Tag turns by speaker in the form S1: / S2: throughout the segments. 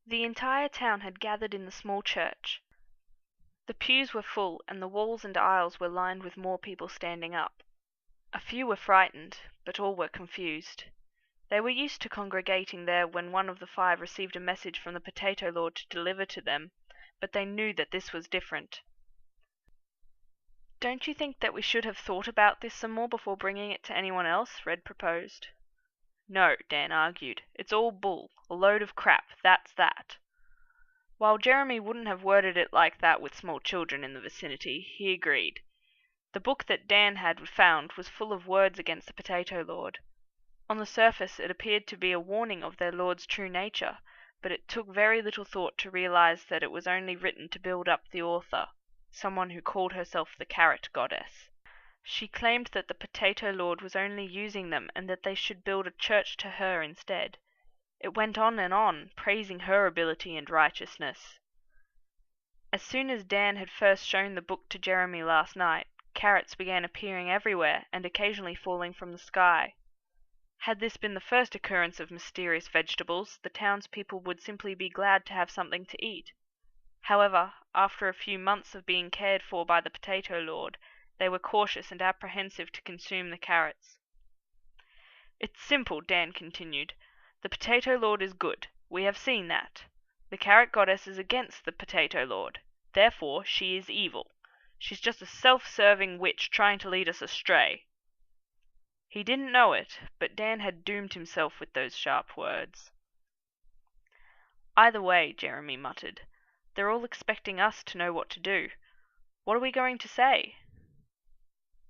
S1: The entire town had gathered in the small church. The pews were full, and the walls and aisles were lined with more people standing up. A few were frightened, but all were confused. They were used to congregating there when one of the five received a message from the Potato Lord to deliver to them, but they knew that this was different. "Don't you think that we should have thought about this some more before bringing it to anyone else?" Red proposed. "No," Dan argued. "It's all bull. A load of crap, that's that." While Jeremy wouldn't have worded it like that with small children in the vicinity, he agreed. The book that Dan had found was full of words against the Potato Lord. On the surface it appeared to be a warning of their lord's true nature, but it took very little thought to realize that it was only written to build up the author, someone who called herself the Carrot Goddess. She claimed that the Potato Lord was only using them and that they should build a church to her instead. It went on, praising her ability and righteousness. As soon as Dan had first shown the book to Jeremy last night, carrots began appearing everywhere and occasionally falling from the sky. Had this been the first occurrence of mysterious vegetables, the townspeople would simply be glad to have something to eat. However, after a few months of being cared for by the Potato Lord, they were cautious and apprehensive to consume the carrots. "It's simple," Dan continued. "The Potato Lord is good. We have seen that. The Carrot Goddess is against the Potato Lord. Therefore, she is evil. She's just a self-serving witch trying to lead us astray." He didn't know it, but Dan had doomed himself with those sharp words. "Either way," Jeremy muttered, "they're all expecting us to know what to do. What are we going to say?"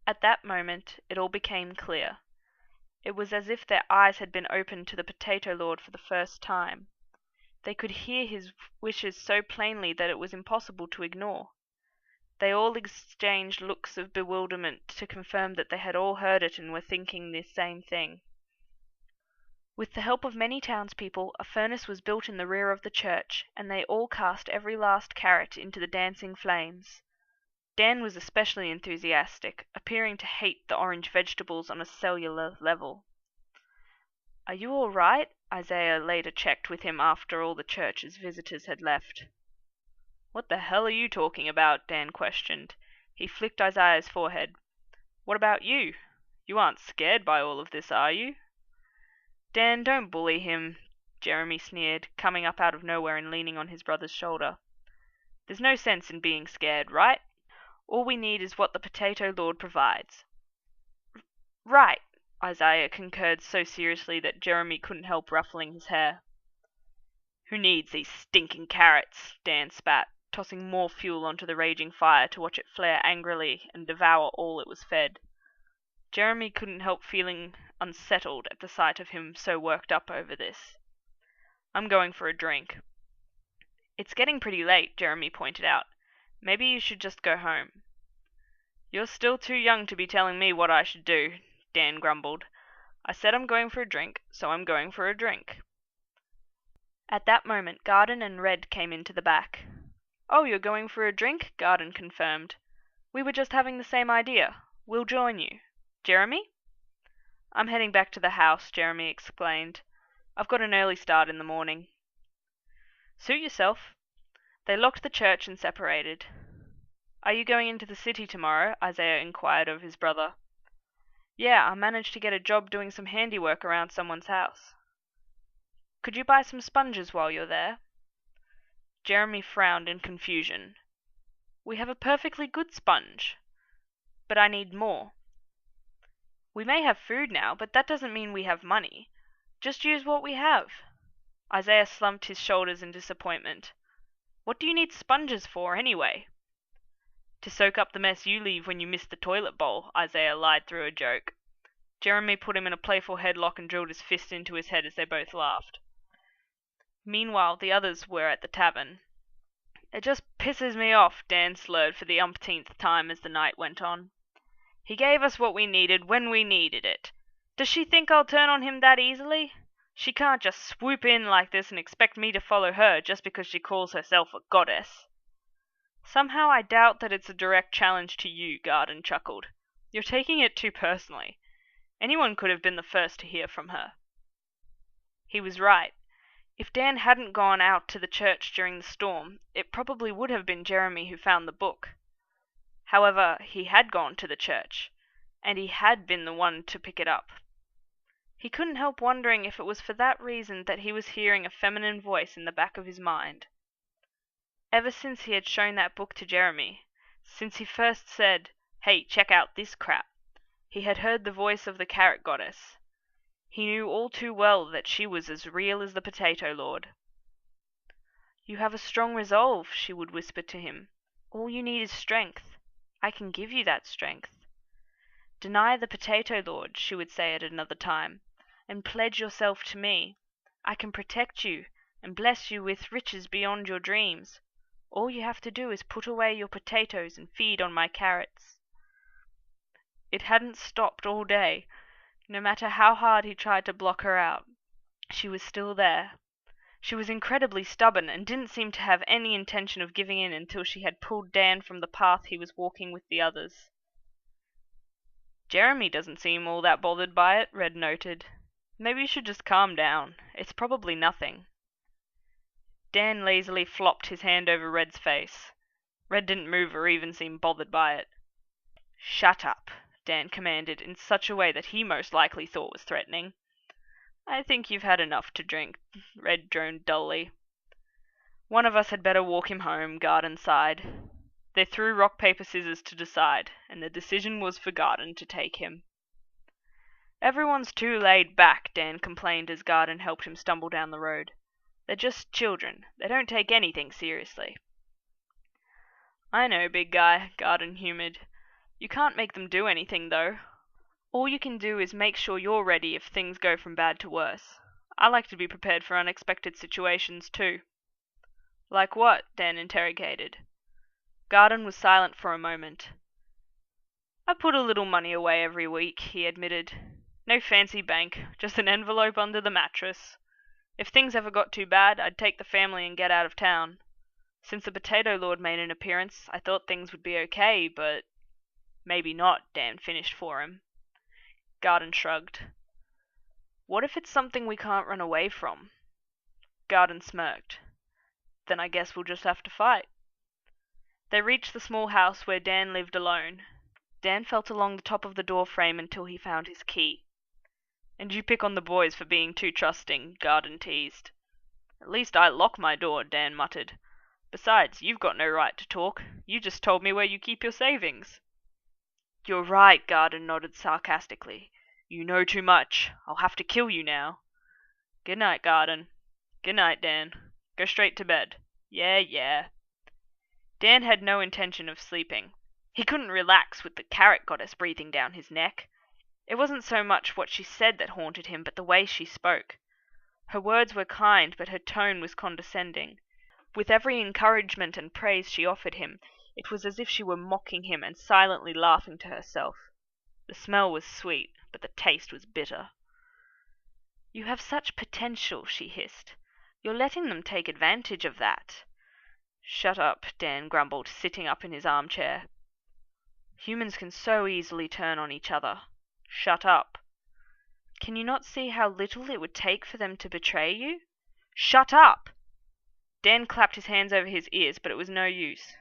S1: At that moment it all became clear. It was as if their eyes had been opened to the Potato Lord for the first time. They could hear his wishes so plainly that it was impossible to ignore. They all exchanged looks of bewilderment to confirm that they had all heard it and were thinking the same thing. With the help of many townspeople, a furnace was built in the rear of the church, and they all cast every last carrot into the dancing flames. Dan was especially enthusiastic, appearing to hate the orange vegetables on a cellular level. "Are you all right?" Isaiah later checked with him after all the church's visitors had left. "What the hell are you talking about?" Dan questioned. He flicked Isaiah's forehead. "What about you? You aren't scared by all of this, are you?" "Dan, don't bully him," Jeremy sneered, coming up out of nowhere and leaning on his brother's shoulder. "There's no sense in being scared, right? All we need is what the Potato Lord provides." "Right," Isaiah concurred so seriously that Jeremy couldn't help ruffling his hair. "Who needs these stinking carrots?" Dan spat, tossing more fuel onto the raging fire to watch it flare angrily and devour all it was fed. Jeremy couldn't help feeling unsettled at the sight of him so worked up over this. "I'm going for a drink." "It's getting pretty late," Jeremy pointed out. "Maybe you should just go home." "You're still too young to be telling me what I should do," Dan grumbled. "I said I'm going for a drink, so I'm going for a drink." At that moment Garden and Red came into the back. "Oh, you're going for a drink?" Garden confirmed. "We were just having the same idea. We'll join you. Jeremy?" "I'm heading back to the house," Jeremy explained. "I've got an early start in the morning." "Suit yourself." They locked the church and separated. "Are you going into the city tomorrow?" Isaiah inquired of his brother. "Yeah, I managed to get a job doing some handiwork around someone's house." "Could you buy some sponges while you're there?" Jeremy frowned in confusion. "We have a perfectly good sponge." "But I need more." "We may have food now, but that doesn't mean we have money. Just use what we have." Isaiah slumped his shoulders in disappointment. "What do you need sponges for, anyway?" "To soak up the mess you leave when you miss the toilet bowl," Isaiah lied through a joke. Jeremy put him in a playful headlock and drilled his fist into his head as they both laughed. Meanwhile, the others were at the tavern. "It just pisses me off," Dan slurred for the umpteenth time as the night went on. "He gave us what we needed when we needed it. Does she think I'll turn on him that easily? She can't just swoop in like this and expect me to follow her just because she calls herself a goddess." "Somehow I doubt that it's a direct challenge to you," Garden chuckled. "You're taking it too personally. Anyone could have been the first to hear from her." He was right. If Dan hadn't gone out to the church during the storm, it probably would have been Jeremy who found the book. However, he had gone to the church, and he had been the one to pick it up. He couldn't help wondering if it was for that reason that he was hearing a feminine voice in the back of his mind. Ever since he had shown that book to Jeremy, since he first said, "Hey, check out this crap," he had heard the voice of the Carrot Goddess. He knew all too well that she was as real as the Potato Lord. "You have a strong resolve," she would whisper to him. "All you need is strength. I can give you that strength. Deny the Potato Lord," she would say at another time, "and pledge yourself to me. I can protect you and bless you with riches beyond your dreams. All you have to do is put away your potatoes and feed on my carrots." It hadn't stopped all day. No matter how hard he tried to block her out, she was still there. She was incredibly stubborn and didn't seem to have any intention of giving in until she had pulled Dan from the path he was walking with the others. "Jeremy doesn't seem all that bothered by it," Red noted. "Maybe you should just calm down. It's probably nothing." Dan lazily flopped his hand over Red's face. Red didn't move or even seem bothered by it. "Shut up," Dan commanded in such a way that he most likely thought was threatening. "I think you've had enough to drink," Red droned dully. "One of us had better walk him home," Garden sighed. They threw rock, paper, scissors to decide, and the decision was for Garden to take him. "Everyone's too laid back," Dan complained as Garden helped him stumble down the road. "They're just children. They don't take anything seriously." "I know, big guy," Garden humoured. "You can't make them do anything, though. All you can do is make sure you're ready if things go from bad to worse. I like to be prepared for unexpected situations, too." "Like what?" Dan interrogated. Garden was silent for a moment. "I put a little money away every week," he admitted. "No fancy bank, just an envelope under the mattress. If things ever got too bad, I'd take the family and get out of town. Since the Potato Lord made an appearance, I thought things would be okay, but maybe not," Dan finished for him. Garden shrugged. "What if it's something we can't run away from?" Garden smirked. "Then I guess we'll just have to fight." They reached the small house where Dan lived alone. Dan felt along the top of the door frame until he found his key. "And you pick on the boys for being too trusting," Garden teased. "At least I lock my door," Dan muttered. "Besides, you've got no right to talk. You just told me where you keep your savings." "You're right," Garden nodded sarcastically. "You know too much. I'll have to kill you now." "Good night, Garden." "Good night, Dan. Go straight to bed." Yeah. Dan had no intention of sleeping. He couldn't relax with the Carrot Goddess breathing down his neck. It wasn't so much what she said that haunted him, but the way she spoke. Her words were kind, but her tone was condescending. With every encouragement and praise she offered him, it was as if she were mocking him and silently laughing to herself. The smell was sweet, but the taste was bitter. "You have such potential," she hissed. "You're letting them take advantage of that." "Shut up," Dan grumbled, sitting up in his armchair. "Humans can so easily turn on each other." "Shut up." "Can you not see how little it would take for them to betray you?" "Shut up!" Dan clapped his hands over his ears, but it was no use.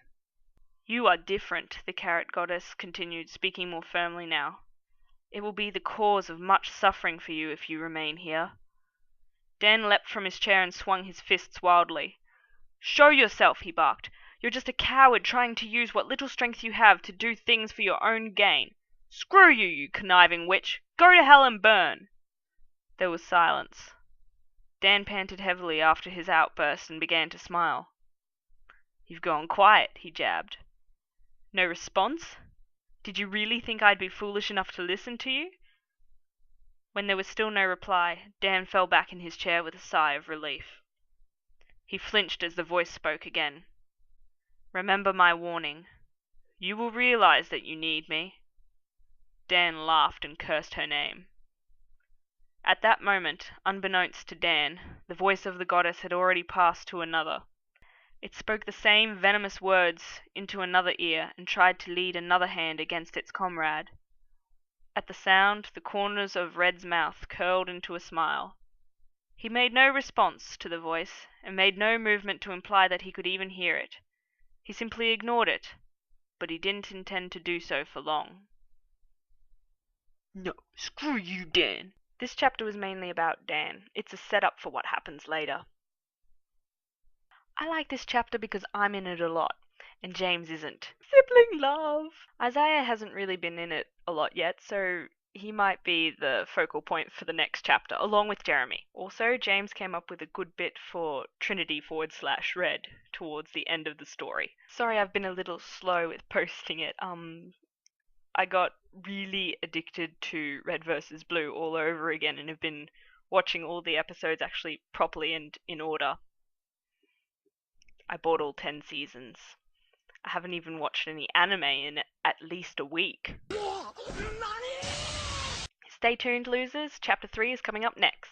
S1: "You are different," the Carrot Goddess continued, speaking more firmly now. "It will be the cause of much suffering for you if you remain here." Dan leapt from his chair and swung his fists wildly. "Show yourself!" he barked. "You're just a coward trying to use what little strength you have to do things for your own gain. Screw you, you conniving witch! Go to hell and burn!" There was silence. Dan panted heavily after his outburst and began to smile. "You've gone quiet," he jabbed. "No response? Did you really think I'd be foolish enough to listen to you?" When there was still no reply, Dan fell back in his chair with a sigh of relief. He flinched as the voice spoke again. "Remember my warning. You will realize that you need me." Dan laughed and cursed her name. At that moment, unbeknownst to Dan, the voice of the goddess had already passed to another. It spoke the same venomous words into another ear and tried to lead another hand against its comrade. At the sound, the corners of Red's mouth curled into a smile. He made no response to the voice, and made no movement to imply that he could even hear it. He simply ignored it, but he didn't intend to do so for long. No, screw you, Dan. This chapter was mainly about Dan. It's a setup for what happens later. I like this chapter because I'm in it a lot, and James isn't. Sibling love! Isaiah hasn't really been in it a lot yet, so he might be the focal point for the next chapter, along with Jeremy. Also, James came up with a good bit for Trinity/Red towards the end of the story. Sorry I've been a little slow with posting it. I got really addicted to Red versus Blue all over again and have been watching all the episodes actually properly and in order. I bought all 10 seasons. I haven't even watched any anime in at least a week. Stay tuned, losers. Chapter 3 is coming up next.